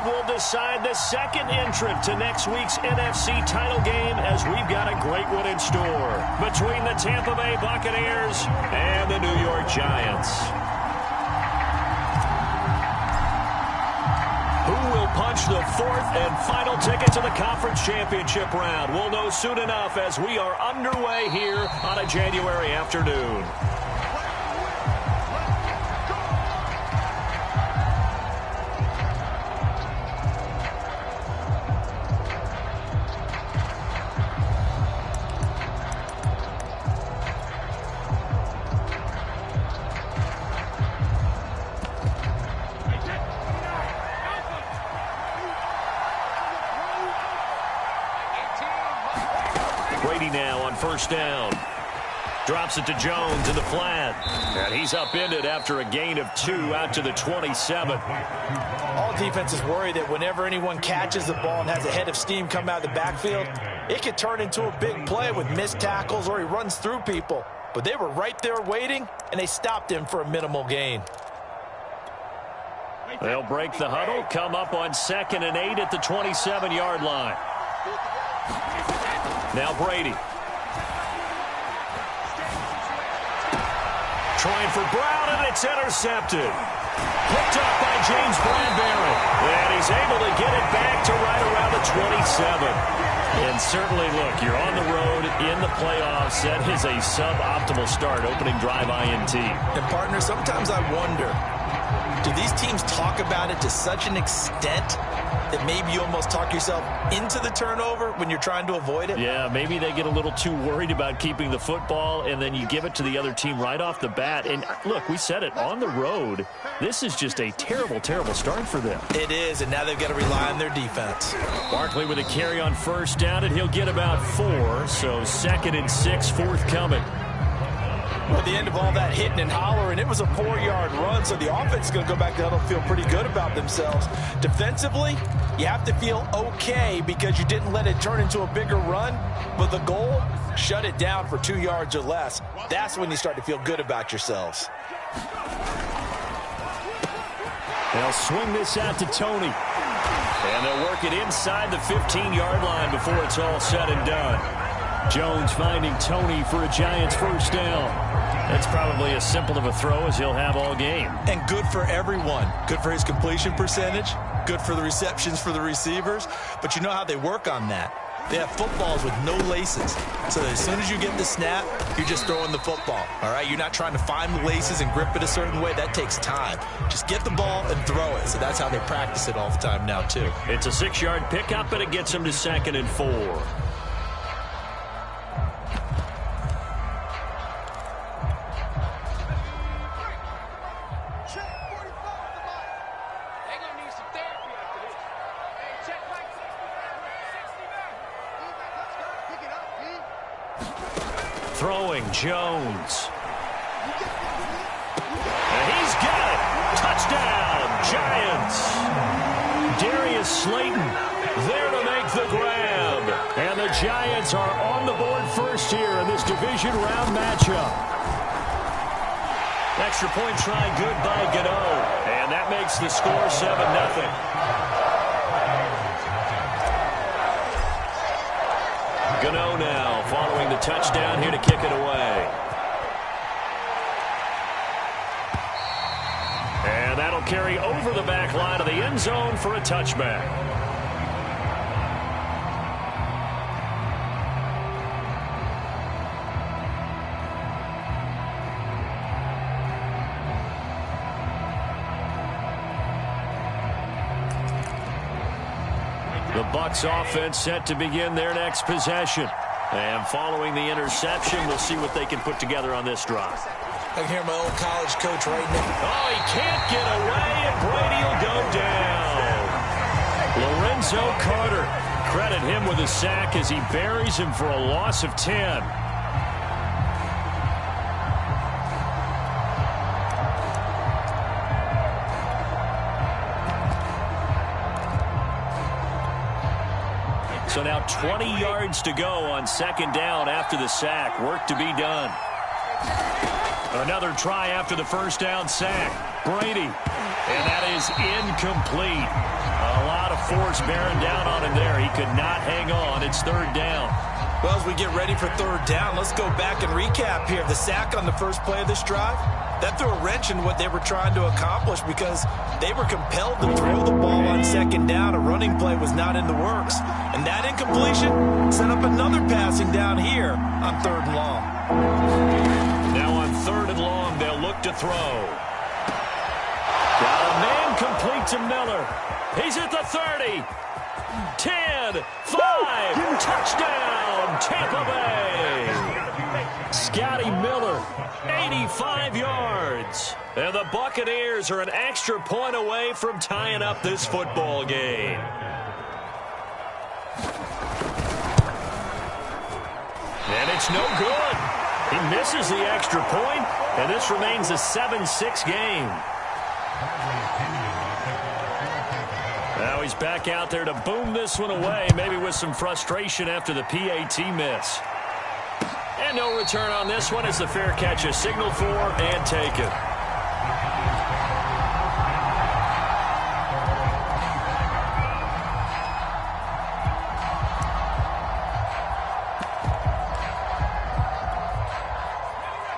will decide the second entrant to next week's NFC title game, as we've got a great one in store between the Tampa Bay Buccaneers and the New York Giants. Who will punch the fourth and final ticket to the conference championship round? We'll know soon enough as we are underway here on a January afternoon. Brady now on first down. Drops it to Jones in the flat. And he's upended after a gain of 2 out to the 27. All defenses worry that whenever anyone catches the ball and has a head of steam come out of the backfield, it could turn into a big play with missed tackles or he runs through people. But they were right there waiting, and they stopped him for a minimal gain. They'll break the huddle, come up on 2nd and 8 at the 27-yard line. Now Brady. Trying for Brown, and it's intercepted. Picked up by James Bradbury. And he's able to get it back to right around the 27. And certainly, look, you're on the road in the playoffs. That is a suboptimal start, opening drive INT. And, partner, sometimes I wonder, do these teams talk about it to such an extent that maybe you almost talk yourself into the turnover when you're trying to avoid it? Yeah, maybe they get a little too worried about keeping the football, and then you give it to the other team right off the bat. And, look, we said it, on the road, this is just a terrible, terrible start for them. It is, and now they've got to rely on their defense. Barkley with a carry on first down, and he'll get about 4, so 2nd and 6 forthcoming. Well, at the end of all that hitting and hollering, it was a 4-yard run, so the offense is going to go back to huddle and feel pretty good about themselves. Defensively, you have to feel okay because you didn't let it turn into a bigger run, but the goal, shut it down for 2 yards or less. That's when you start to feel good about yourselves. They'll swing this out to Tony. And they'll work it inside the 15-yard line before it's all said and done. Jones finding Tony for a Giants first down. That's probably as simple of a throw as he'll have all game. And good for everyone. Good for his completion percentage. Good for the receptions for the receivers. But you know how they work on that. They have footballs with no laces. So as soon as you get the snap, you're just throwing the football. All right? You're not trying to find the laces and grip it a certain way. That takes time. Just get the ball and throw it. So that's how they practice it all the time now, too. It's a 6-yard pickup, and it gets him to 2nd and 4. Throwing Jones. And he's got it. Touchdown, Giants. Darius Slayton there to make the grab. And the Giants are on the board first here in this division round matchup. Extra point try good by Gano. And that makes the score 7-0. Gano now following the touchdown here to kick it away. And that'll carry over the back line of the end zone for a touchback. The Bucs offense set to begin their next possession. And following the interception, we'll see what they can put together on this drive. I can hear my old college coach right now. Oh, he can't get away, and Brady will go down. Lorenzo Carter, credit him with a sack as he buries him for a loss of 10. So now 20 yards to go on 2nd down after the sack. Work to be done. Another try after the first down sack. Brady. And that is incomplete. A lot force bearing down on him there. He could not hang on. It's third down. Well, as we get ready for third down, let's go back and recap here. The sack on the first play of this drive, that threw a wrench in what they were trying to accomplish because they were compelled to throw the ball on second down. A running play was not in the works. And that incompletion set up another passing down here on third and long. Now on third and long, they'll look to throw. Got a man complete to Miller. He's at the 30. 10, 5, touchdown, Tampa Bay. Scotty Miller, 85 yards. And the Buccaneers are an extra point away from tying up this football game. And it's no good. He misses the extra point, and this remains a 7-6 game. Now he's back out there to boom this one away, maybe with some frustration after the PAT miss. And no return on this one as the fair catch is signaled for and taken.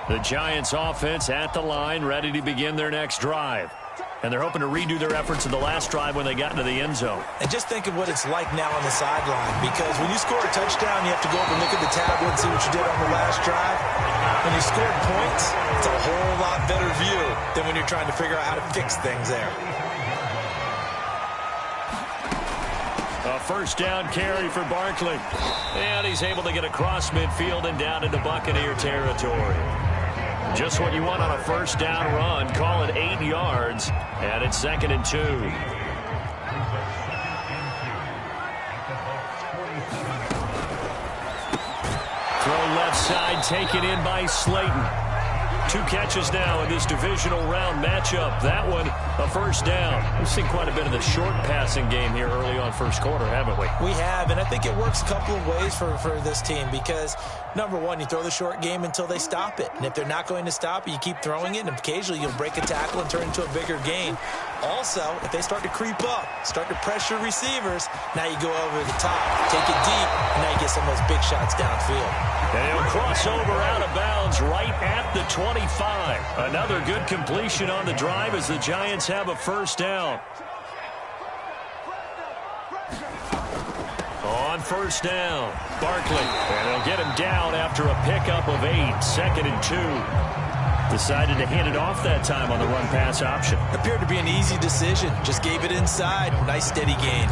The Giants offense at the line, ready to begin their next drive. And they're hoping to redo their efforts in the last drive when they got into the end zone. And just think of what it's like now on the sideline, because when you score a touchdown, you have to go up and look at the tablet and see what you did on the last drive. When you scored points, it's a whole lot better view than when you're trying to figure out how to fix things there. A first down carry for Barkley. And he's able to get across midfield and down into Buccaneer territory. Just what you want on a first down run. Call it 8 yards. And it's 2nd and 2. Throw left side, taken in by Slayton. 2 catches now in this divisional round matchup. That one, a first down. We've seen quite a bit of the short passing game here early on first quarter, haven't we? We have, and I think it works a couple of ways for this team because, number one, you throw the short game until they stop it. And if they're not going to stop it, you keep throwing it, and occasionally you'll break a tackle and turn into a bigger gain. Also, if they start to creep up, start to pressure receivers, now you go over the top, take it deep, and now you get some of those big shots downfield. And he'll cross over out of bounds right at the 25. Another good completion on the drive as the Giants have a first down. On first down, Barkley. And they'll get him down after a pickup of 8. 2nd and 2. Decided to hand it off that time on the run-pass option. Appeared to be an easy decision. Just gave it inside. Nice steady gain.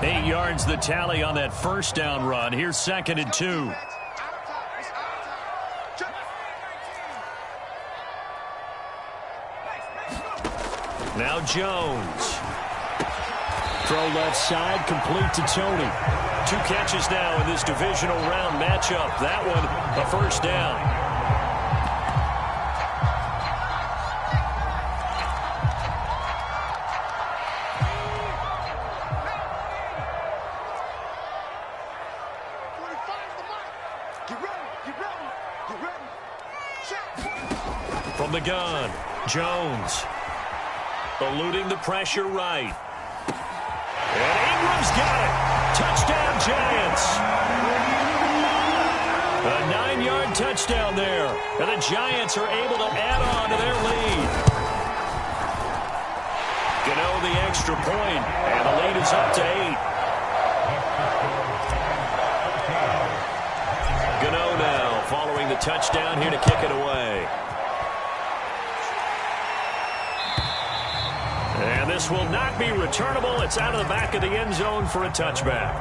Eight yards the tally on that first down run. Here's 2nd and 2. Now Jones. Throw left side, complete to Tony. 2 catches now in this divisional round matchup. That one, a first down. From the gun, Jones. Eluding the pressure right. And Ingram's got it. Touchdown, Giants. A 9-yard touchdown there. And the Giants are able to add on to their lead. Gano the extra point, and the lead is up to 8. Gano now following the touchdown here to kick it away. And this will not be returnable. It's out of the back of the end zone for a touchback.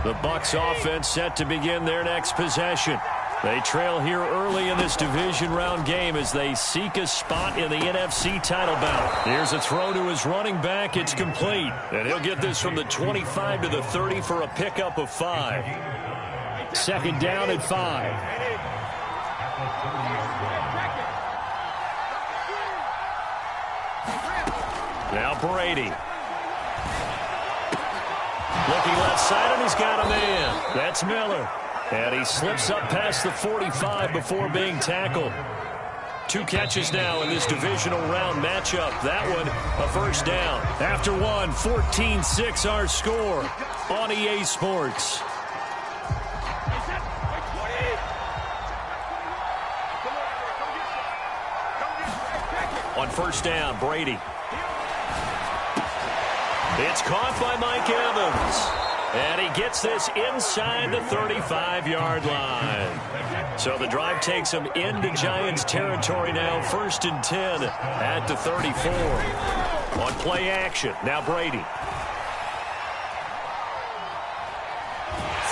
The Bucs offense set to begin their next possession. They trail here early in this division round game as they seek a spot in the NFC title bout. Here's a throw to his running back. It's complete. And he'll get this from the 25 to the 30 for a pickup of 5. 2nd down and 5. Now Brady. Looking left side, and he's got a man. That's Miller. And he slips up past the 45 before being tackled. 2 catches now in this divisional round matchup. That one, a first down. After one, 14-6 our score on EA Sports. On first down, Brady. It's caught by Mike Evans. And he gets this inside the 35-yard line. So the drive takes him into Giants territory now. 1st and 10 at the 34. On play action, now Brady.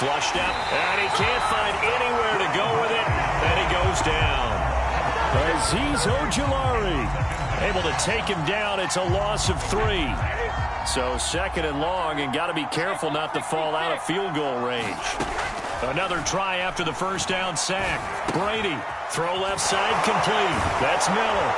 Flushed out, and he can't find anywhere to go with it. And he goes down. Azeez Ojulari able to take him down. It's a loss of 3. So 2nd and long, and got to be careful not to fall out of field goal range. Another try after the first down sack. Brady, throw left side, complete. That's Miller.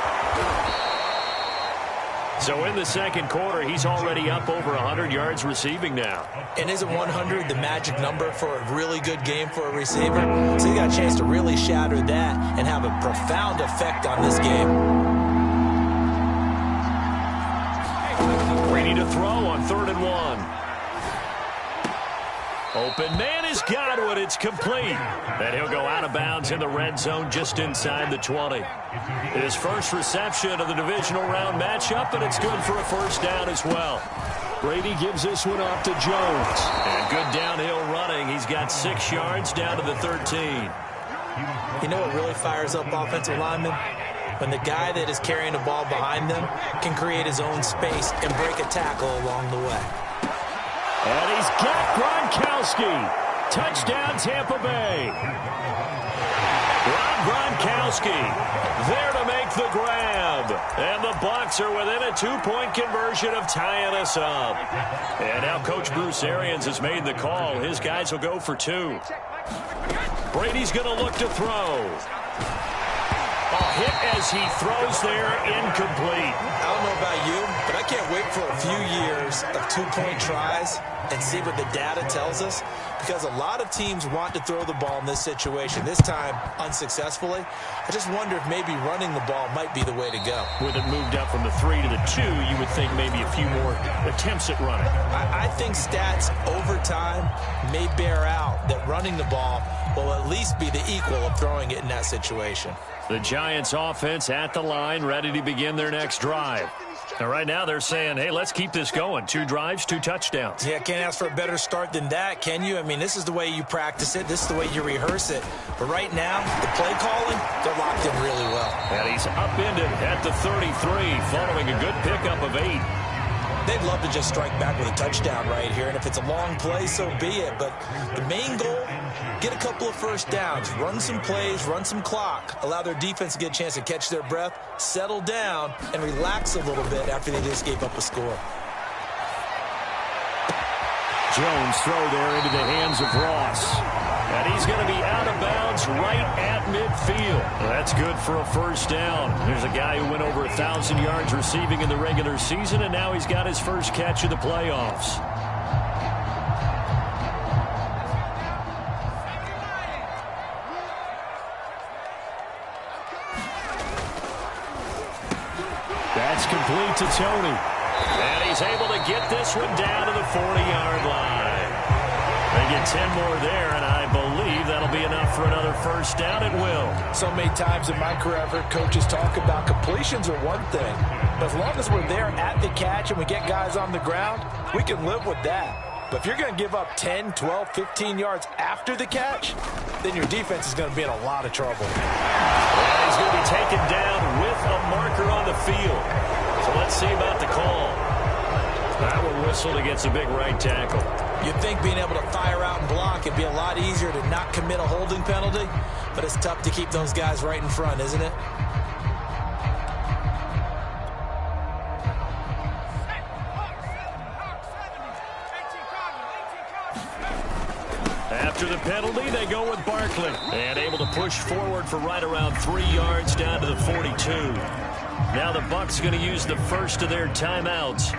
So in the 2nd quarter, he's already up over 100 yards receiving now. And isn't 100 the magic number for a really good game for a receiver? So he got a chance to really shatter that and have a profound effect on this game. Brady to throw on 3rd and 1. Open man is Godwin. It's complete. And he'll go out of bounds in the red zone just inside the 20. His first reception of the divisional round matchup, and it's good for a first down as well. Brady gives this one off to Jones. And good downhill running. He's got 6 yards down to the 13. You know what really fires up offensive linemen? When the guy that is carrying the ball behind them can create his own space and break a tackle along the way. And he's got Gronkowski. Touchdown, Tampa Bay. Rob Gronkowski there to make the grab. And the Bucs are within a 2-point conversion of tying us up. And now Coach Bruce Arians has made the call. His guys will go for 2. Brady's going to look to throw. A hit as he throws there, incomplete. I don't know about you, but I can't wait for a few years of 2-point tries and see what the data tells us, because a lot of teams want to throw the ball in this situation, this time unsuccessfully. I just wonder if maybe running the ball might be the way to go. With it moved up from the 3 to the 2, you would think maybe a few more attempts at running. I think stats over time may bear out that running the ball will at least be the equal of throwing it in that situation. The Giants offense at the line, ready to begin their next drive. And right now they're saying, hey, let's keep this going. 2 drives, 2 touchdowns. Yeah, can't ask for a better start than that, can you? I mean, this is the way you practice it. This is the way you rehearse it. But right now, the play calling, they're locked in really well. And he's upended at the 33 following a good pickup of 8. They'd love to just strike back with a touchdown right here. And if it's a long play, so be it. But the main goal, get a couple of first downs, run some plays, run some clock, allow their defense to get a chance to catch their breath, settle down, and relax a little bit after they just gave up a score. Jones throw there into the hands of Ross. And he's going to be out of bounds right at midfield. That's good for a first down. There's a guy who went over 1,000 yards receiving in the regular season, and now he's got his first catch of the playoffs. That's complete to Tony. And he's able to get this one down to the 40-yard line. They get 10 more there, and I believe that'll be enough for another first down. It will. So many times in my career, I've heard coaches talk about completions are one thing. But as long as we're there at the catch and we get guys on the ground, we can live with that. But if you're going to give up 10, 12, 15 yards after the catch, then your defense is going to be in a lot of trouble. And he's going to be taken down with a marker on the field. So let's see about the call. That one whistled against a big right tackle. You'd think being able to fire out and block it'd be a lot easier to not commit a holding penalty, but it's tough to keep those guys right in front, isn't it? After the penalty, they go with Barkley. And able to push forward for right around 3 yards down to the 42. Now the Bucs going to use the first of their timeouts.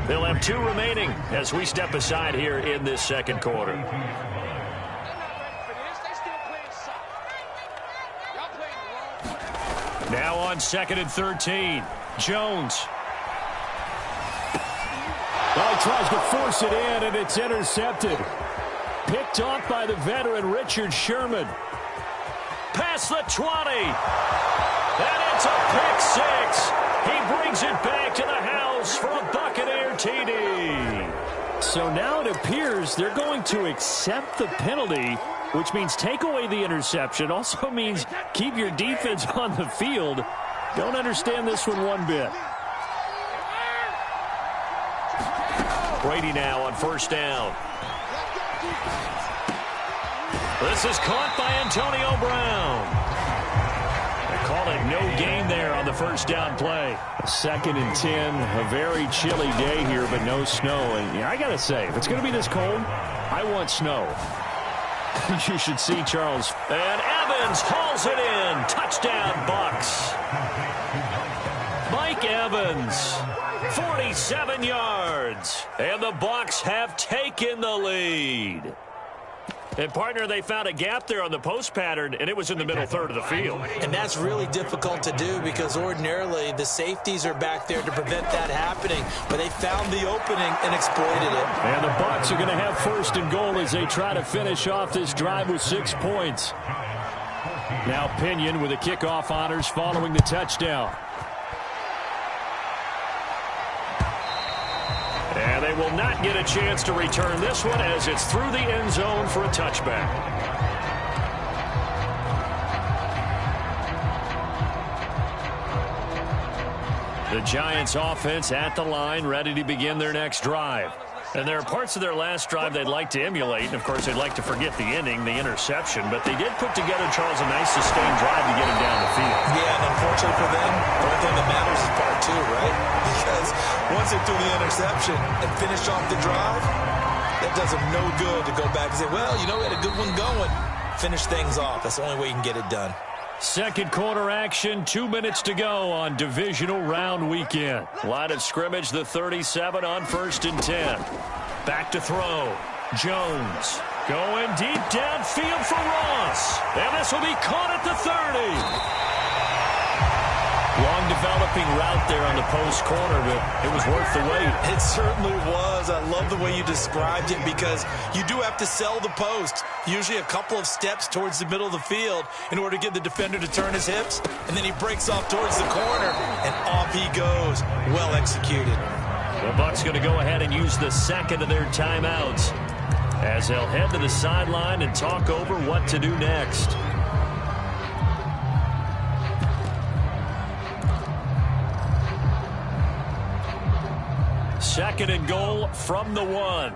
They'll have 2 remaining as we step aside here in this second quarter. Now on 2nd and 13. Jones. Well, he tries to force it in, and it's intercepted. Picked off by the veteran Richard Sherman. Past the 20. And it's a pick 6. He brings it back to the house for a Buccaneer TD. So now it appears they're going to accept the penalty, which means take away the interception. Also means keep your defense on the field. Don't understand this one bit. Brady now on first down. This is caught by Antonio Brown. They call it no gain there on the first down play. 2nd and 10, a very chilly day here, but no snow. And yeah, I got to say, if it's going to be this cold, I want snow. You should see Charles. And Evans hauls it in. Touchdown, Bucs. Mike Evans, 47 yards. And the Bucs have taken the lead. And, partner, they found a gap there on the post pattern, and it was in the middle third of the field. And that's really difficult to do because ordinarily the safeties are back there to prevent that happening. But they found the opening and exploited it. And the Bucs are going to have 1st and goal as they try to finish off this drive with 6 points. Now Pinion with the kickoff honors following the touchdown. And they will not get a chance to return this one as it's through the end zone for a touchback. The Giants offense at the line, ready to begin their next drive. And there are parts of their last drive they'd like to emulate. And, of course, they'd like to forget the ending, the interception. But they did put together, Charles, a nice sustained drive to get him down the field. Yeah, and unfortunately for them, the only thing that matters is part 2, right? Because once they threw the interception and finished off the drive, that does them no good to go back and say, well, you know, we had a good one going. Finish things off. That's the only way you can get it done. Second quarter action, 2 minutes to go on divisional round weekend. Line of scrimmage, the 37 on 1st and 10. Back to throw. Jones going deep downfield for Ross. And this will be caught at the 30. Long developing route there on the post corner, but it was worth the wait. It certainly was. I love the way you described it because you do have to sell the post. Usually a couple of steps towards the middle of the field in order to get the defender to turn his hips. And then he breaks off towards the corner, and off he goes. Well executed. The Bucs going to go ahead and use the 2nd of their timeouts as they'll head to the sideline and talk over what to do next. Second and goal from the 1.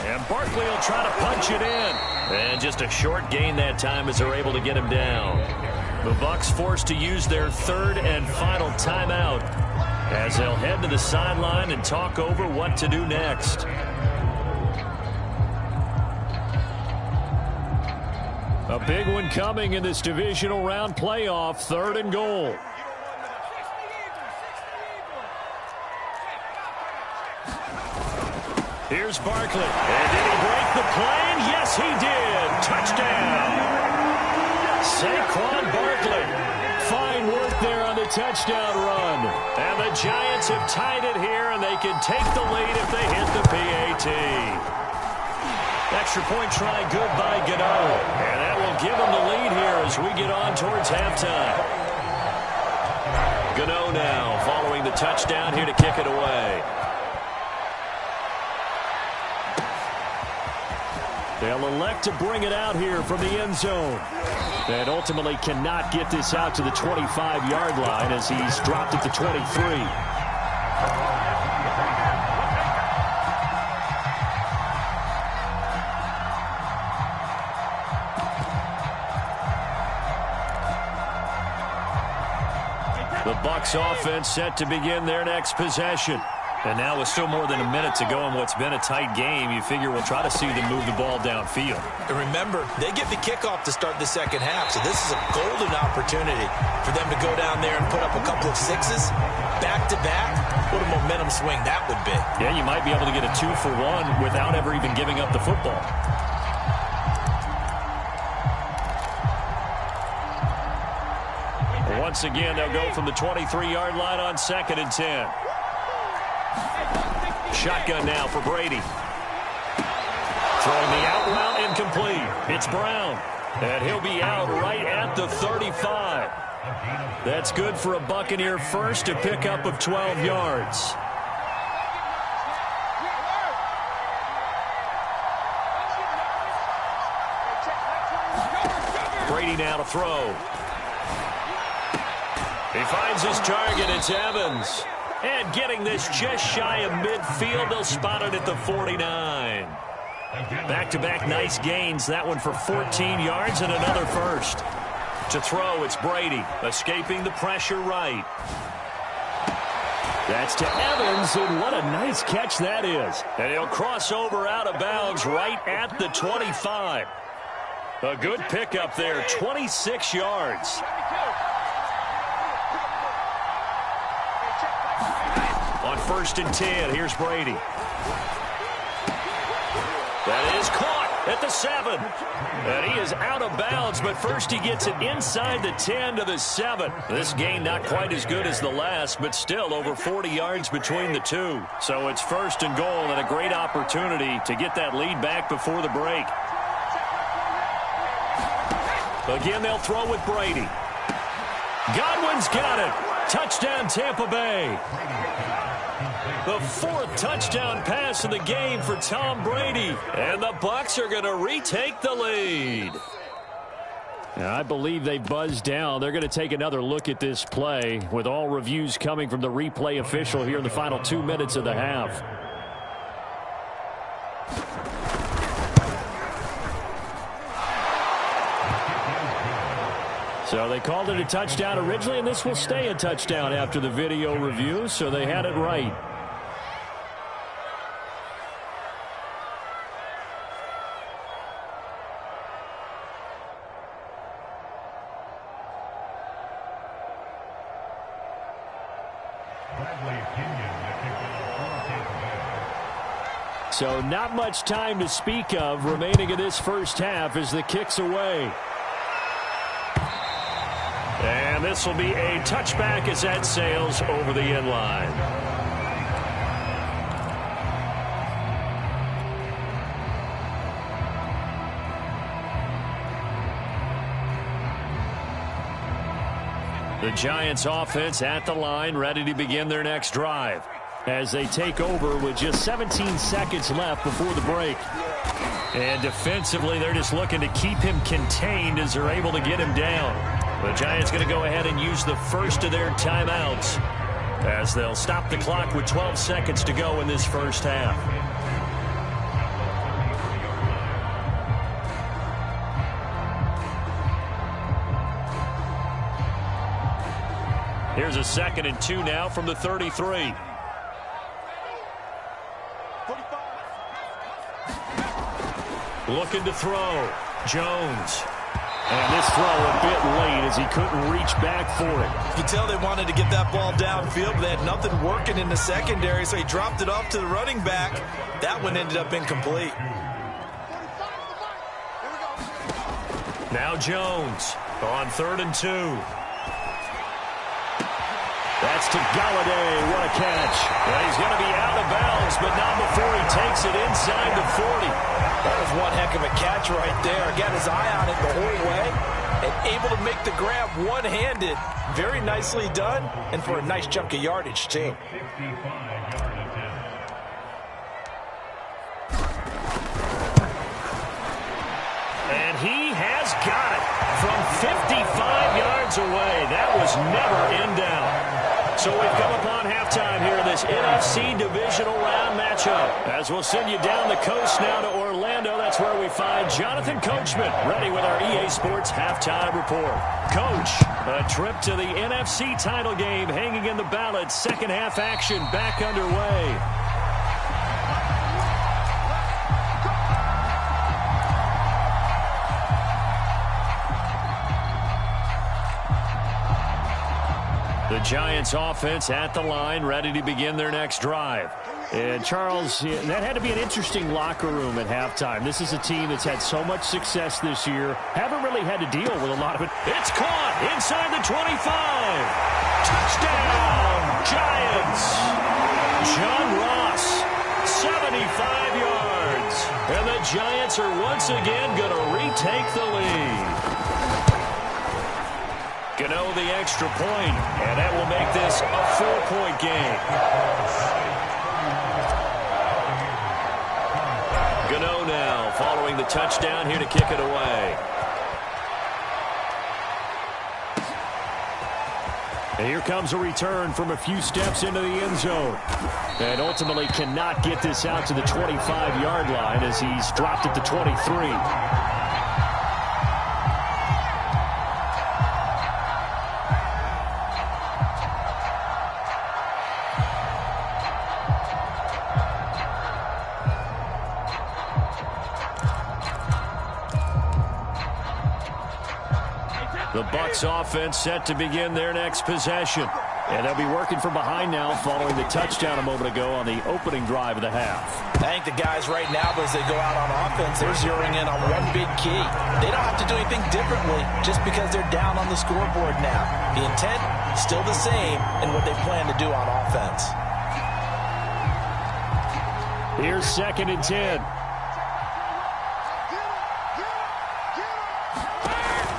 And Barkley will try to punch it in. And just a short gain that time as they're able to get him down. The Bucs forced to use their 3rd and final timeout as they'll head to the sideline and talk over what to do next. A big one coming in this divisional round playoff, 3rd and goal. Here's Barkley. And did he break the plane? Yes, he did. Touchdown. Saquon Barkley. Fine work there on the touchdown run. And the Giants have tied it here, and they can take the lead if they hit the PAT. Extra point try good by Gano. And that will give them the lead here as we get on towards halftime. Gano now following the touchdown here to kick it away. They'll elect to bring it out here from the end zone. And ultimately cannot get this out to the 25-yard line as he's dropped at the 23. The Bucs offense set to begin their next possession. And now with still more than a minute to go in what's been a tight game, you figure we'll try to see them move the ball downfield. And remember, they get the kickoff to start the second half, so this is a golden opportunity for them to go down there and put up a couple of sixes back-to-back. What a momentum swing that would be. Yeah, you might be able to get a 2-for-1 without ever even giving up the football. Once again, they'll go from the 23-yard line on 2nd and 10. Shotgun now for Brady. Throwing the out route incomplete. It's Brown. And he'll be out right at the 35. That's good for a Buccaneer first, a pickup of 12 yards. Brady now to throw. He finds his target. It's Evans. And getting this just shy of midfield, they'll spot it at the 49. Back-to-back nice gains. That one for 14 yards and another first. To throw, it's Brady. Escaping the pressure right. That's to Evans, and what a nice catch that is. And he'll cross over out of bounds right at the 25. A good pickup there, 26 yards. On 1st and 10, here's Brady. That is caught at the 7. And he is out of bounds, but first he gets it inside the 10 to the 7. This gain not quite as good as the last, but still over 40 yards between the two. So it's 1st and goal and a great opportunity to get that lead back before the break. Again, they'll throw with Brady. Godwin's got it. Touchdown, Tampa Bay. The 4th touchdown pass of the game for Tom Brady. And the Bucs are going to retake the lead. I believe they buzzed down. They're going to take another look at this play with all reviews coming from the replay official here in the final 2 minutes of the half. So they called it a touchdown originally, and this will stay a touchdown after the video review, so they had it right. So not much time to speak of remaining in this first half as the kick's away. And this will be a touchback as that sails over the end line. The Giants offense at the line, ready to begin their next drive as they take over with just 17 seconds left before the break. And defensively, they're just looking to keep him contained as they're able to get him down. The Giants going to go ahead and use the first of their timeouts as they'll stop the clock with 12 seconds to go in this first half. Here's a 2nd and 2 now from the 33. Looking to throw. Jones. And this throw a bit late as he couldn't reach back for it. You can tell they wanted to get that ball downfield, but they had nothing working in the secondary, so he dropped it off to the running back. That one ended up incomplete. Now Jones on 3rd and 2. That's to Galladay. What a catch. Well, he's going to be out of bounds, but not before he takes it inside the 40. That was one heck of a catch right there. Got his eye on it the whole way and able to make the grab one-handed. Very nicely done, and for a nice chunk of yardage, too. And he has got it from 55 yards away. That was never in doubt. So we've come upon halftime here in this NFC divisional round matchup. As we'll send you down the coast now to Orlando. that's where we find Jonathan Coachman, ready with our EA Sports halftime report. Coach, a trip to the NFC title game hanging in the balance. Second half action back underway. The Giants offense at the line, ready to begin their next drive. And, Charles, that had to be an interesting locker room at halftime. This is a team that's had so much success this year. Haven't really had to deal with a lot of it. It's caught inside the 25. Touchdown, Giants. John Ross, 75 yards. And the Giants are once again going to retake the lead. Gano the extra point, and that will make this a 4-point game. Gano now following the touchdown here to kick it away. And here comes a return from a few steps into the end zone. And ultimately cannot get this out to the 25-yard line as he's dropped at the 23. The Bucs offense set to begin their next possession. And they'll be working from behind now following the touchdown a moment ago on the opening drive of the half. I think the guys right now, as they go out on offense, they're zeroing in on one big key. They don't have to do anything differently just because they're down on the scoreboard now. The intent, still the same in what they plan to do on offense. Here's 2nd and 10.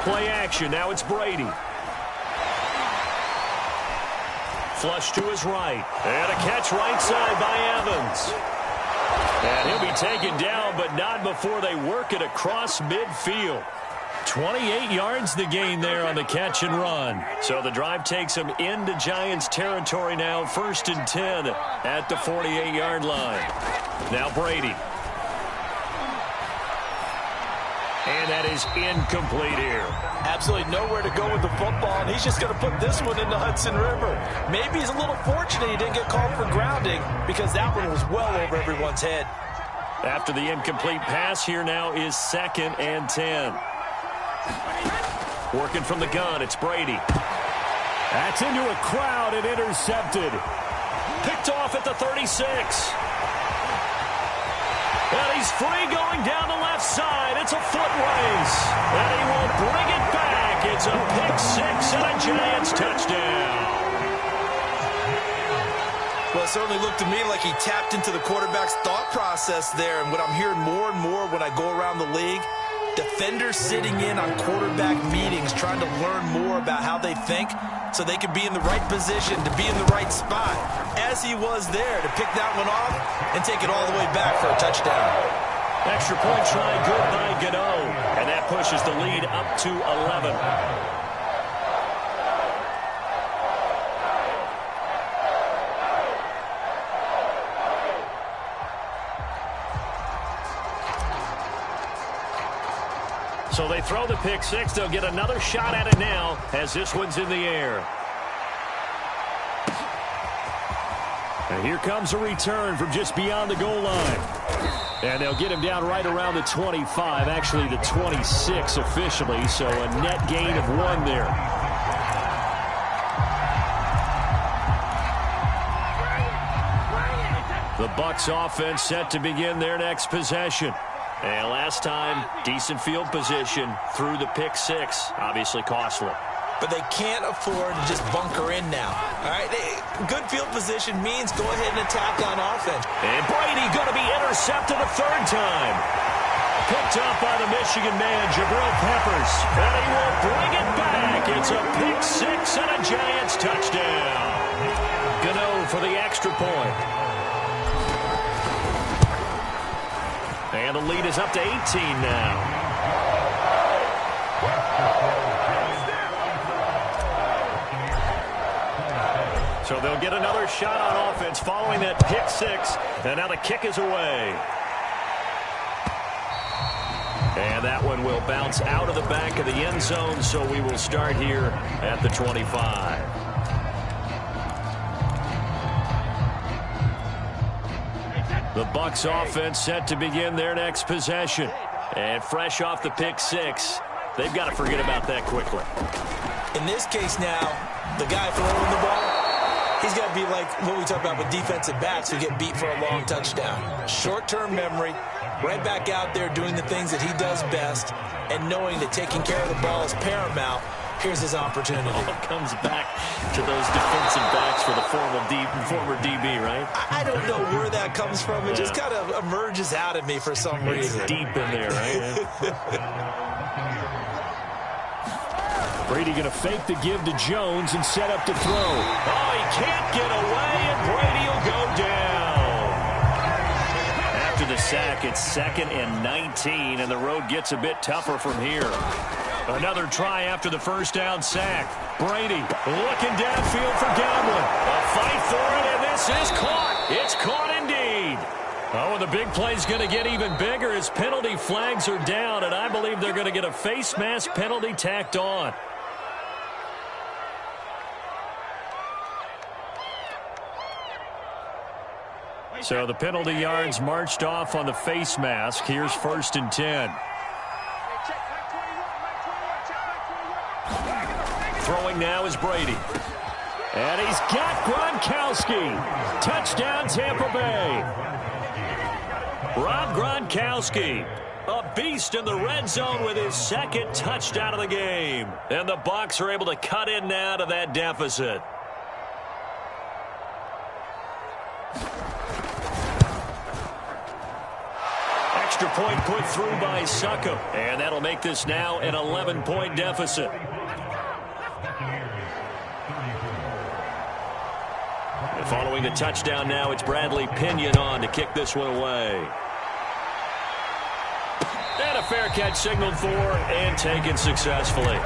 Play action. Now it's Brady. Flush to his right. And a catch right side by Evans. And he'll be taken down, but not before they work it across midfield. 28 yards the gain there on the catch and run. So the drive takes them into Giants territory now. 1st and 10 at the 48-yard line. Now Brady. And that is incomplete here. Absolutely nowhere to go with the football, and he's just going to put this one in the Hudson River. Maybe he's a little fortunate he didn't get called for grounding because that one was well over everyone's head. After the incomplete pass, here now is 2nd and 10. Working from the gun, it's Brady. That's into a crowd and intercepted. Picked off at the 36. And he's free going down the left side. It's a foot race. And he will bring it back. It's a pick 6 and a Giants touchdown. Well, it certainly looked to me like he tapped into the quarterback's thought process there. And what I'm hearing more and more when I go around the league, defenders sitting in on quarterback meetings trying to learn more about how they think so they can be in the right position to be in the right spot, as he was there to pick that one off and take it all the way back for a touchdown. Extra point try good by Gano, and that pushes the lead up to 11. So they throw the pick 6. They'll get another shot at it now as this one's in the air. And here comes a return from just beyond the goal line. And they'll get him down right around the 25, actually the 26 officially, so a net gain of 1 there. The Bucs offense set to begin their next possession. And last time, decent field position through the pick 6, obviously costly. But they can't afford to just bunker in now. All right, good field position means go ahead and attack on offense. And Brady going to be intercepted a 3rd time. Picked up by the Michigan man, Jabril Peppers. And he will bring it back. It's a pick 6 and a Giants touchdown. Gano for the extra point. And the lead is up to 18 now. So they'll get another shot on offense following that pick 6. And now the kick is away. And that one will bounce out of the back of the end zone, so we will start here at the 25. The Bucs offense set to begin their next possession. And fresh off the pick six, they've got to forget about that quickly. In this case now, the guy throwing the ball, he's got to be like what we talk about with defensive backs who get beat for a long touchdown. Short-term memory, right back out there doing the things that he does best, and knowing that taking care of the ball is paramount. Here's his opportunity. It comes back to those defensive backs for the former DB, right? I don't know where that comes from. It just kind of emerges out of me for some reason. It's deep in there, right? Brady going to fake the give to Jones and set up to throw. Oh, he can't get away, and Brady will go down. After the sack, it's 2nd and 19, and the road gets a bit tougher from here. Another try after the first down sack. Brady looking downfield for Godwin. A fight for it, and this is caught. It's caught indeed. Oh, and the big play's going to get even bigger as penalty flags are down, and I believe they're going to get a face mask penalty tacked on. So the penalty yards marched off on the face mask. Here's 1st and 10. Throwing now is Brady. And he's got Gronkowski. Touchdown, Tampa Bay. Rob Gronkowski, a beast in the red zone with his 2nd touchdown of the game. And the Bucs are able to cut in now to that deficit. Extra point put through by Succop. And that'll make this now an 11-point deficit. Following the touchdown now, it's Bradley Pinion on to kick this one away. And a fair catch signaled for and taken successfully.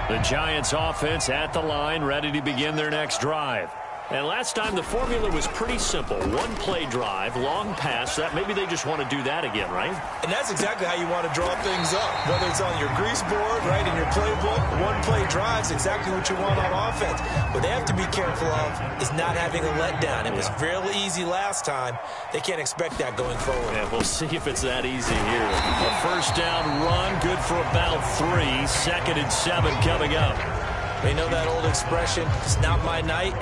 The Giants offense at the line, ready to begin their next drive. And last time the formula was pretty simple. One-play drive, long pass. That maybe they just want to do that again, right? And that's exactly how you want to draw things up. Whether it's on your grease board, right, in your playbook, one-play drives, exactly what you want on offense. What they have to be careful of is not having a letdown. It was fairly easy last time. They can't expect that going forward. Yeah, we'll see if it's that easy here. A first down run, good for about 3. 2nd and 7 coming up. They know that old expression, it's not my night.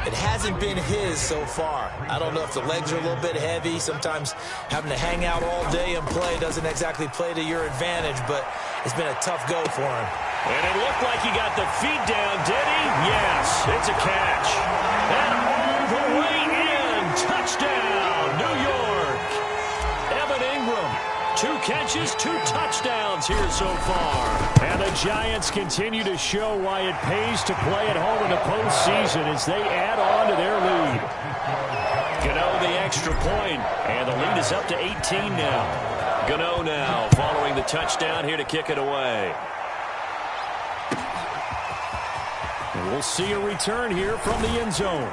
It hasn't been his so far. I don't know if the legs are a little bit heavy. Sometimes having to hang out all day and play doesn't exactly play to your advantage, but it's been a tough go for him. And it looked like he got the feet down, did he? Yes, it's a catch. And all the way in. Touchdown, New York. Evan Ingram. 2 catches, 2 touchdowns here so far. And the Giants continue to show why it pays to play at home in the postseason as they add on to their lead. Gano the extra point, and the lead is up to 18 now. Gano now following the touchdown here to kick it away. And we'll see a return here from the end zone.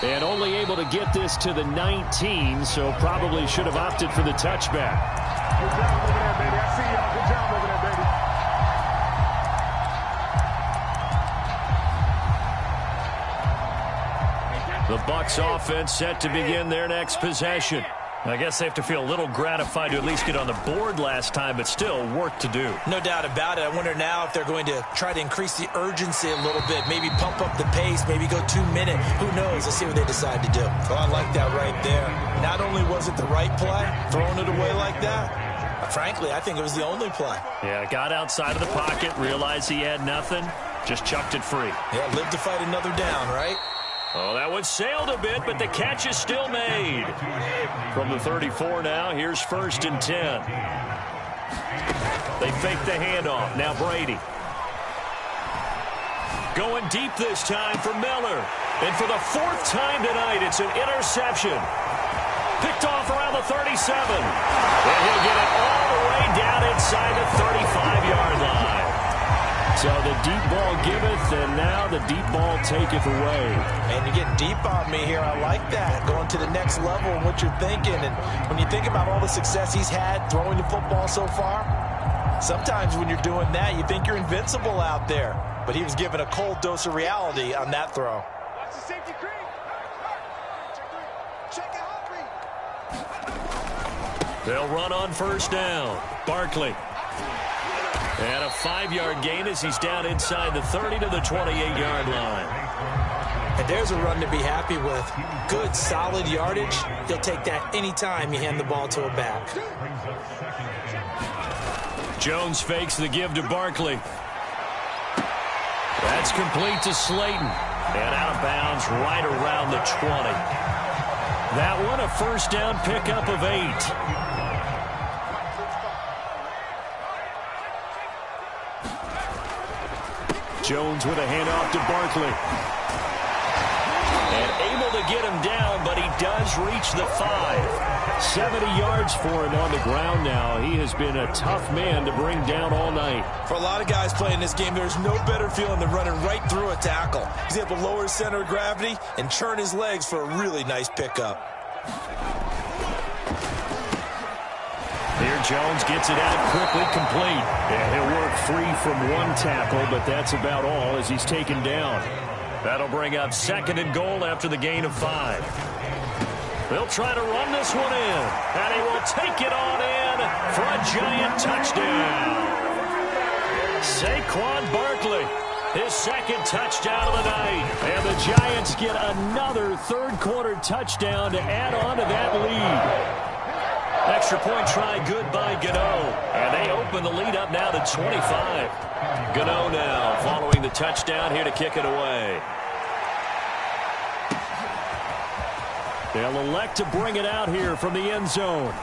And only able to get this to the 19, so probably should have opted for the touchback. Good job over there, baby. I see y'all. Good job over there, baby. The Bucs offense set to begin their next possession. I guess they have to feel a little gratified to at least get on the board last time, but still work to do. No doubt about it. I wonder now if they're going to try to increase the urgency a little bit, maybe pump up the pace, maybe go 2 minute. Who knows? Let's see what they decide to do. Oh, I like that right there. Not only was it the right play, throwing it away like that, frankly, I think it was the only play. Yeah, got outside of the pocket, realized he had nothing, just chucked it free. Yeah, live to fight another down, right? Oh, that one sailed a bit, but the catch is still made. From the 34 now, here's 1st and 10. They fake the handoff. Now Brady. Going deep this time for Miller. And for the 4th time tonight, it's an interception. Picked off around the 37. And he'll get it all the way down inside the 35-yard line. So the deep ball giveth, and now the deep ball taketh away. And you're getting deep on me here. I like that. Going to the next level and what you're thinking. And when you think about all the success he's had throwing the football so far, sometimes when you're doing that, you think you're invincible out there. But he was given a cold dose of reality on that throw. They'll run on first down. Barkley. And a 5-yard gain as he's down inside the 30 to the 28-yard line. And there's a run to be happy with. Good, solid yardage. He'll take that anytime you hand the ball to a back. Jones fakes the give to Barkley. That's complete to Slayton. And out of bounds right around the 20. That one a first down pickup of 8. Jones with a handoff to Barkley. And able to get him down, but he does reach the 5. 70 yards for him on the ground now. He has been a tough man to bring down all night. For a lot of guys playing this game, there's no better feeling than running right through a tackle. He's able to lower his center of gravity and churn his legs for a really nice pickup. Here Jones gets it out quickly, complete. And he'll work free from one tackle, but that's about all as he's taken down. That'll bring up 2nd and goal after the gain of 5. They'll try to run this one in, and he will take it on in for a giant touchdown. Saquon Barkley, his 2nd touchdown of the night. And the Giants get another third-quarter touchdown to add on to that lead. Extra point try good by Gano. And they open the lead up now to 25. Gano now following the touchdown here to kick it away. They'll elect to bring it out here from the end zone.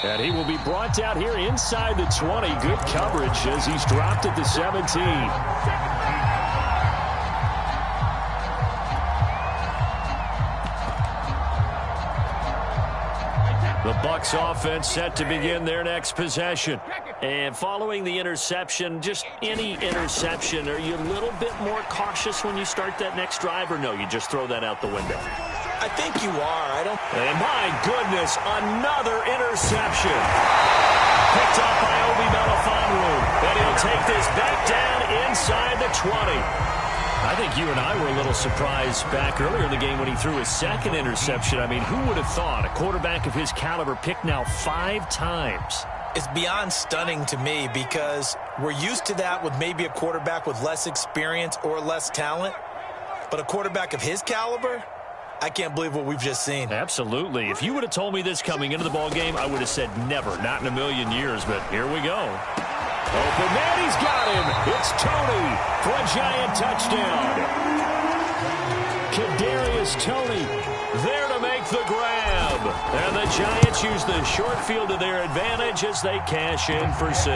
And he will be brought out here inside the 20. Good coverage as he's dropped at the 17. The Bucs offense set to begin their next possession. And following the interception, just any interception, are you a little bit more cautious when you start that next drive, or no, you just throw that out the window? I think you are. And my goodness, another interception. Picked up by Obi Melifonwu. And he'll take this back down inside the 20. I think you and I were a little surprised back earlier in the game when he threw his 2nd interception. I mean, who would have thought a quarterback of his caliber picked now 5 times? It's beyond stunning to me because we're used to that with maybe a quarterback with less experience or less talent. But a quarterback of his caliber, I can't believe what we've just seen. Absolutely. If you would have told me this coming into the ball game, I would have said never, not in a million years. But here we go. Open man, he's got him. It's Tony for a giant touchdown. Kadarius Toney there to make the grab. And the Giants use the short field to their advantage as they cash in for 6.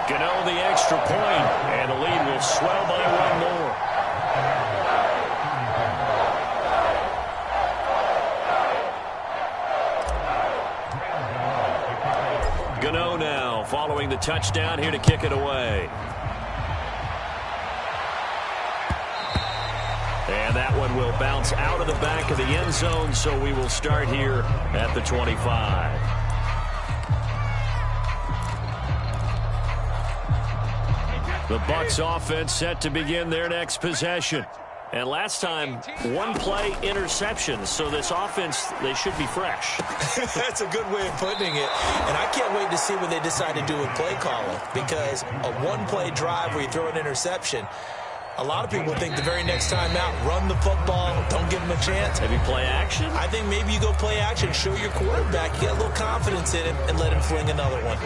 Gano the extra point, and the lead will swell by 1 more. Gano now following the touchdown here to kick it away. And that one will bounce out of the back of the end zone, so we will start here at the 25. The Bucs offense set to begin their next possession. And last time, 1-play interception. So this offense, they should be fresh. That's a good way of putting it. And I can't wait to see what they decide to do with play calling. Because a 1-play drive where you throw an interception, a lot of people think the very next time out, run the football, don't give them a chance. Maybe play action? I think maybe you go play action, show your quarterback, you get a little confidence in him, and let him fling another one.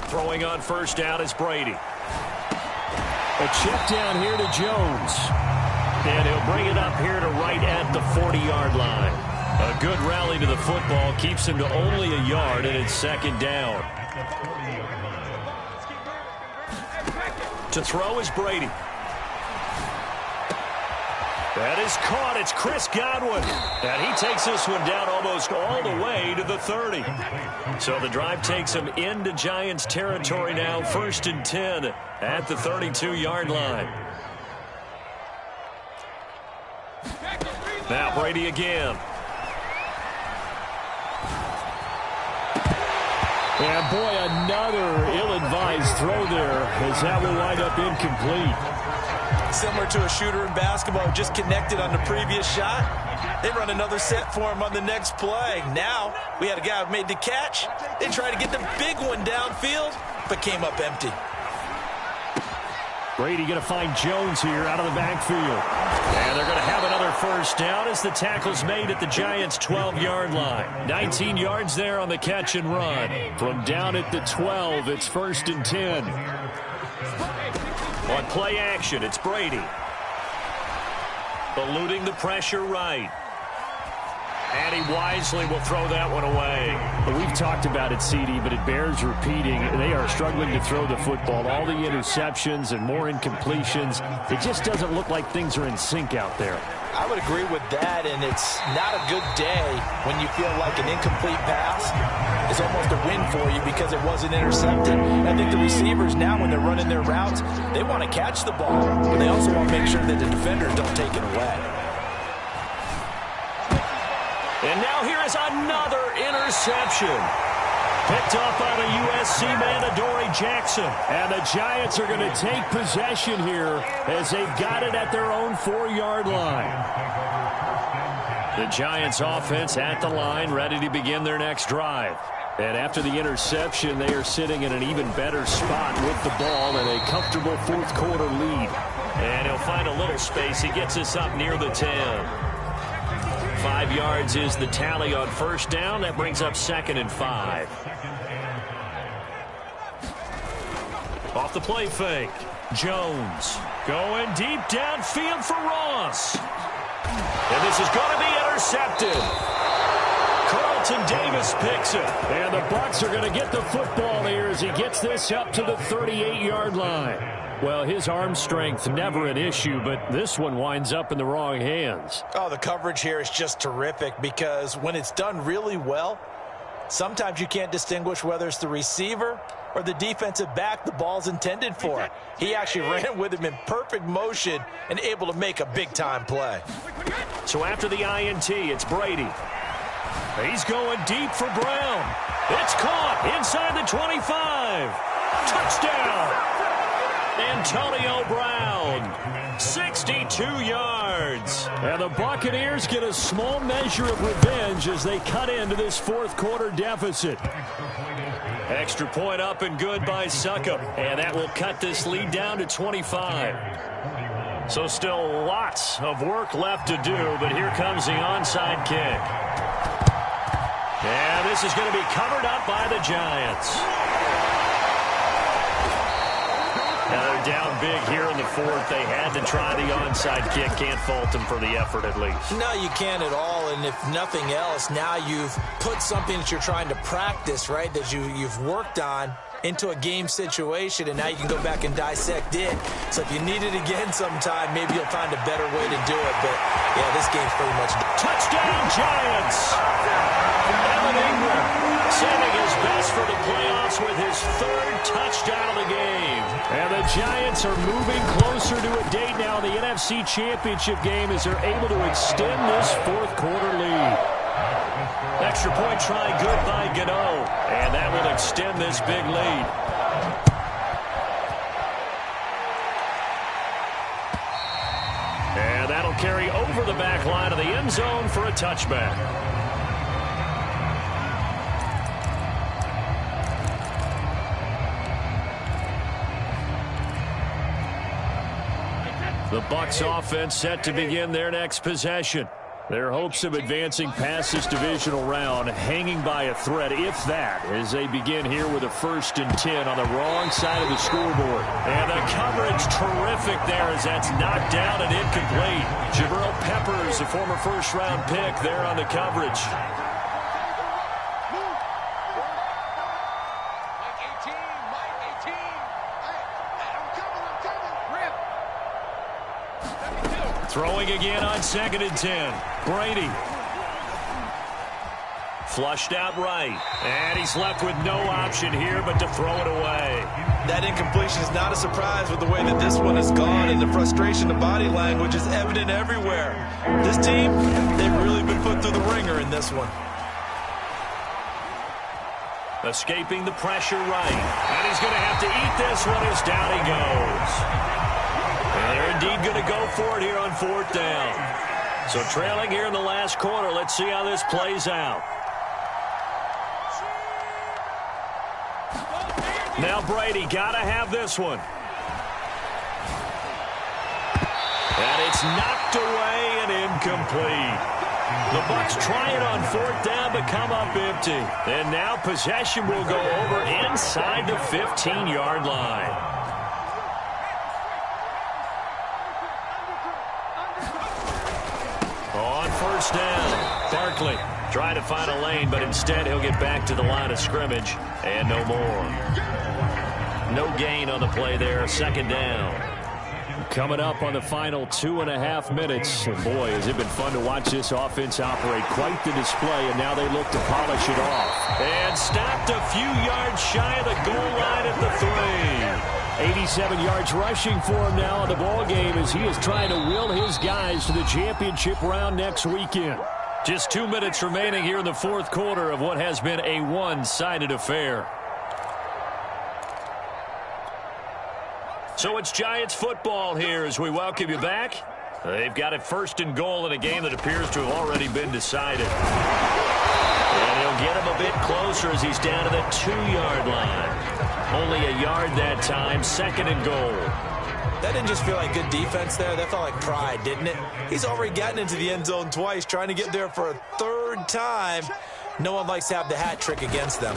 Throwing on first down is Brady. A check down here to Jones. And he'll bring it up here to right at the 40-yard line. A good rally to the football keeps him to only a yard, and it's 2nd down. To throw is Brady. That is caught. It's Chris Godwin. And he takes this one down almost all the way to the 30. So the drive takes him into Giants territory now. 1st and 10 at the 32-yard line. Now Brady again. And boy, another ill-advised throw there as that will wind up incomplete. Similar to a shooter in basketball, just connected on the previous shot. They run another set for him on the next play. Now, we had a guy who made the catch. They tried to get the big one downfield, but came up empty. Brady going to find Jones here out of the backfield. And they're going to have another first down as the tackle's made at the Giants' 12-yard line. 19 yards there on the catch and run. From down at the 12, it's 1st and 10. On play action, it's Brady. Eluding the pressure right. And he wisely will throw that one away. Well, we've talked about it, CD, but it bears repeating. They are struggling to throw the football. All the interceptions and more incompletions. It just doesn't look like things are in sync out there. I would agree with that, and it's not a good day when you feel like an incomplete pass is almost a win for you because it wasn't intercepted. And I think the receivers now, when they're running their routes, they want to catch the ball, but they also want to make sure that the defenders don't take it away. And now here is another interception. Picked off by the USC man, Adoree Jackson. And the Giants are going to take possession here as they've got it at their own 4-yard line. The Giants offense at the line, ready to begin their next drive. And after the interception, they are sitting in an even better spot with the ball and a comfortable fourth-quarter lead. And he'll find a little space. He gets us up near the 10. 5 yards is the tally on first down. That brings up 2nd and 5. Off the play fake. Jones going deep downfield for Ross. And this is going to be intercepted. Carlton Davis picks it. And the Bucs are going to get the football here as he gets this up to the 38-yard line. Well, his arm strength never an issue, but this one winds up in the wrong hands. Oh, the coverage here is just terrific because when it's done really well, sometimes you can't distinguish whether it's the receiver or the defensive back the ball's intended for. He actually ran with him in perfect motion and able to make a big-time play. So after the INT, it's Brady. He's going deep for Brown. It's caught inside the 25. Touchdown. Antonio Brown, 62 yards. And the Buccaneers get a small measure of revenge as they cut into this fourth-quarter deficit. Extra point up and good by Succop. And that will cut this lead down to 25. So still lots of work left to do, but here comes the onside kick. And this is going to be covered up by the Giants. Now they're down big here in the fourth. They had to try the onside kick. Can't fault them for the effort at least. No, you can't at all. And if nothing else, now you've put something that you're trying to practice, right, that you've worked on into a game situation, and now you can go back and dissect it. So if you need it again sometime, maybe you'll find a better way to do it. But, yeah, this game's pretty much done. Touchdown, Giants! Evan Ingram saving his best for the playoffs with his 3rd touchdown of the game. And the Giants are moving closer to a date now in the NFC Championship game as they're able to extend this fourth-quarter lead. Extra point try good by Gano. And that will extend this big lead. And that'll carry over the back line of the end zone for a touchback. The Bucs offense set to begin their next possession. Their hopes of advancing past this divisional round hanging by a thread, if that, as they begin here with a 1st and 10 on the wrong side of the scoreboard. And the coverage terrific there as that's knocked down and incomplete. Jabril Peppers, the former first-round pick, there on the coverage. Throwing again on 2nd and 10. Brady. Flushed out right. And he's left with no option here but to throw it away. That incompletion is not a surprise with the way that this one has gone, and the frustration, the body language is evident everywhere. This team, they've really been put through the ringer in this one. Escaping the pressure right. And he's going to have to eat this one as down he goes. And they're indeed going to go for it here on 4th down. So trailing here in the last quarter. Let's see how this plays out. Now Brady got to have this one. And it's knocked away and incomplete. The Bucs try it on 4th down but come up empty. And now possession will go over inside the 15-yard line. On 1st down, Barkley trying to find a lane, but instead he'll get back to the line of scrimmage and no more. No gain on the play there, 2nd down. Coming up on the final 2.5 minutes. And boy, has it been fun to watch this offense operate. Quite the display, and now they look to polish it off. And stopped a few yards shy of the goal line at the 3. 87 yards rushing for him now in the ball game as he is trying to will his guys to the championship round next weekend. Just 2 minutes remaining here in the 4th quarter of what has been a one-sided affair. So it's Giants football here as we welcome you back. They've got it 1st and goal in a game that appears to have already been decided. And he'll get him a bit closer as he's down to the 2-yard line. Only a yard that time, 2nd and goal. That didn't just feel like good defense there. That felt like pride, didn't it? He's already gotten into the end zone twice, trying to get there for a 3rd time. No one likes to have the hat trick against them.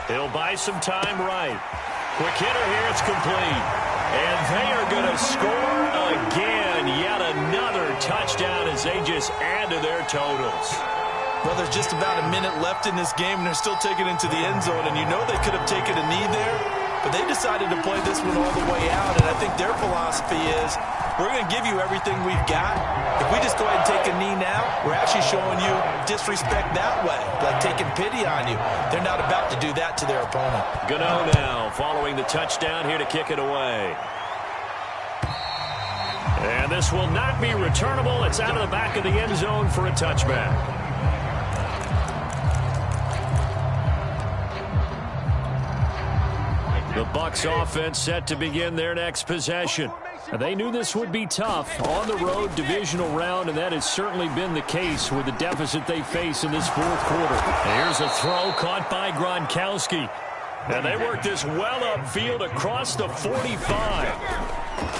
He'll buy some time right. Quick hitter here, it's complete. And they are going to score again. Yet another touchdown as they just add to their totals. Well, there's just about a minute left in this game, and they're still taking it into the end zone. And you know they could have taken a knee there, but they decided to play this one all the way out. And I think their philosophy is, we're going to give you everything we've got. If we just go ahead and take a knee now, we're actually showing you disrespect that way, like taking pity on you. They're not about to do that to their opponent. Gano now following the touchdown here to kick it away. And this will not be returnable. It's out of the back of the end zone for a touchback. The Bucs offense set to begin their next possession. They knew this would be tough on the road divisional round, and that has certainly been the case with the deficit they face in this 4th quarter. Here's a throw caught by Gronkowski. And they work this well upfield across the 45.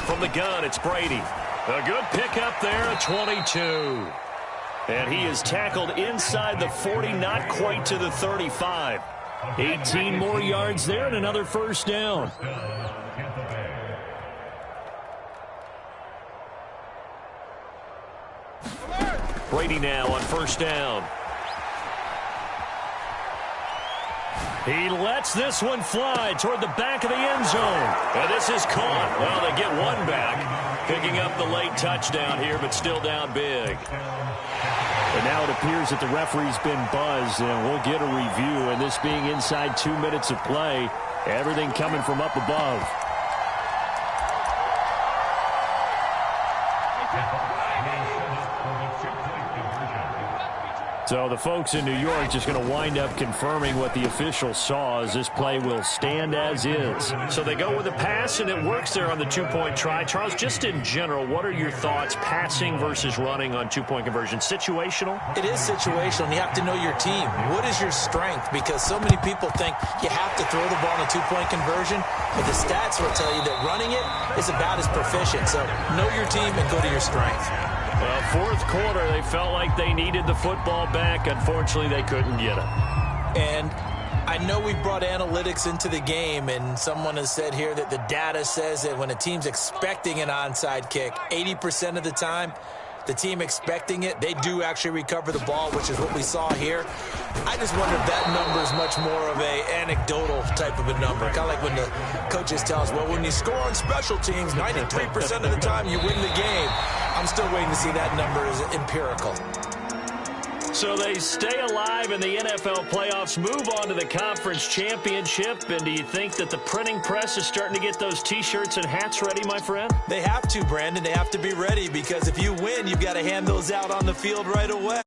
From the gun, it's Brady. A good pickup there at 22. And he is tackled inside the 40, not quite to the 35. 18 more yards there and another 1st down. Brady now on 1st down. He lets this one fly toward the back of the end zone. And this is caught. Well, they get one back. Picking up the late touchdown here, but still down big. And now it appears that the referee's been buzzed, and we'll get a review. And this being inside 2 minutes of play, everything coming from up above. So the folks in New York just going to wind up confirming what the officials saw as this play will stand as is. So they go with a pass, and it works there on the 2-point try. Charles, just in general, what are your thoughts passing versus running on 2-point conversion? Situational? It is situational, and you have to know your team. What is your strength? Because so many people think you have to throw the ball in a 2-point conversion, but the stats will tell you that running it is about as proficient. So know your team and go to your strength. Well, 4th quarter, they felt like they needed the football back. Unfortunately, they couldn't get it. And I know we've brought analytics into the game, and someone has said here that the data says that when a team's expecting an onside kick, 80% of the time, the team expecting it, they do actually recover the ball, which is what we saw here. I just wonder if that number is much more of a anecdotal type of a number. Kind of like when the coaches tell us, well, when you score on special teams, 93% of the time you win the game. I'm still waiting to see that number as empirical. So they stay alive in the NFL playoffs, move on to the conference championship. And do you think that the printing press is starting to get those T-shirts and hats ready, my friend? They have to, Brandon. They have to be ready because if you win, you've got to hand those out on the field right away.